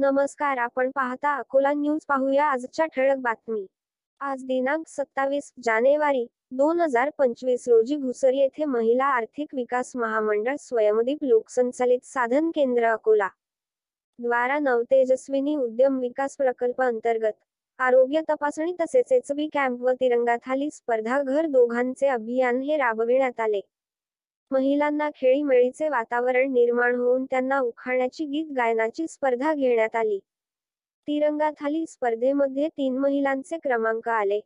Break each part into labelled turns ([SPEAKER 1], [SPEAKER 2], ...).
[SPEAKER 1] नमस्कार, आपण पाहता अकोला न्यूज. पाहूया आजच्या ठळक बातमी. आज दिनांक 27 जानेवारी 2025 रोजी घुसर येथे महिला आर्थिक विकास महामंडळ स्वयंदीप लोकसंचालित साधन केंद्र अकोला द्वारा नवतेजस्विनी उद्यम विकास प्रकल्प अंतर्गत आरोग्य तपासणी तसेच एचबी कॅम्प व तिरंगा थाली स्पर्धा घर दोघांचे अभियान हे राबविण्यात आले. महिलांना खेळीमेळीचे वातावरण निर्माण होऊन त्यांना उखाण्याची गीत गायनाची स्पर्धा घेण्यात आली. तिरंगा थाली स्पर्धेमध्ये 3 महिलांचे क्रमांक आले.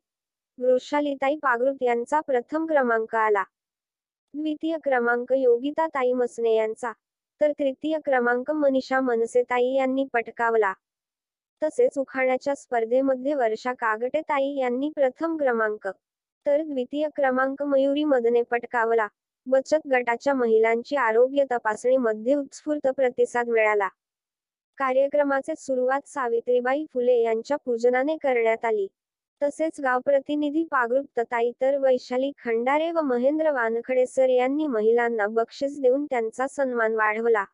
[SPEAKER 1] वृषालीताई पागृत यांचा प्रथम क्रमांक आला. द्वितीय क्रमांक योगिताताई मसने यांचा, तर तृतीय क्रमांक मनीषा मनसेताई यांनी पटकावला. तसेच उखाण्याच्या स्पर्धेमध्ये वर्षा कागटेताई यांनी प्रथम क्रमांक, तर द्वितीय क्रमांक मयुरी मदने पटकावला. बचत गटाच्या महिलांची आरोग्य तपासणी मध्ये उत्स्फूर्त प्रतिसाद मिळाला. कार्यक्रमाचे सुरुवात सावित्रीबाई फुले यांच्या पूजनाने करण्यात आली. तसेच गाव प्रतिनिधी पागृप्तताई तर वैशाली खंडारे व महेंद्र वानखडे सर यांनी महिलांना बक्षीस देऊन त्यांचा सन्मान वाढवला.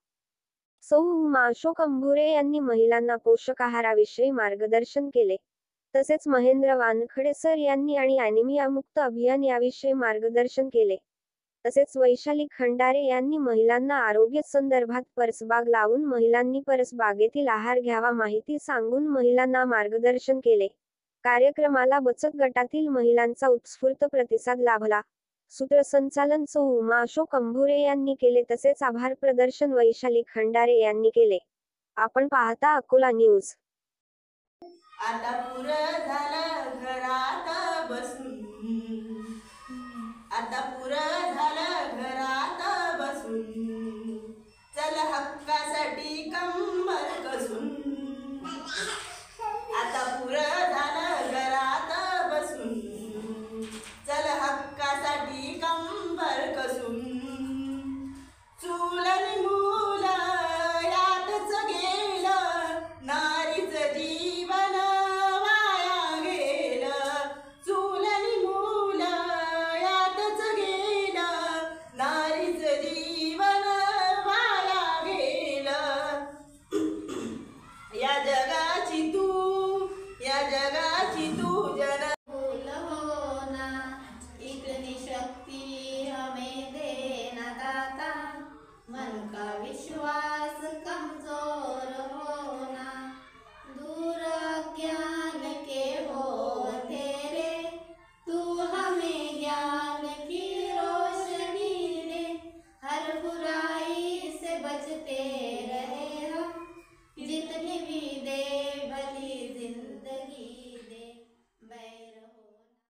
[SPEAKER 1] सौ उमा अशोक अंभुरे यांनी महिलांना पोषक आहाराविषयी मार्गदर्शन केले. तसेच महेंद्र वानखडे सर यांनी आणि ॲनिमिया मुक्त अभियान याविषयी मार्गदर्शन केले. तसेच वैशाली खंडारे यांनी महिलांना आरोग्य संदर्भात परसबाग लावून महिलांनी परसबागेतील आहार घ्यावा माहिती सांगून महिलांना मार्गदर्शन केले. कार्यक्रमाला बचत गटातील महिलांचा उत्स्फूर्त प्रतिसाद लाभला. सूत्रसंचालन सौ उमा अशोक अंभुरे यांनी केले. तसेच आभार प्रदर्शन वैशाली खंडारे यांनी केले. आपण पाहता अकोला न्यूज.
[SPEAKER 2] आता पुरं झालं घरात बसून, आता पुरं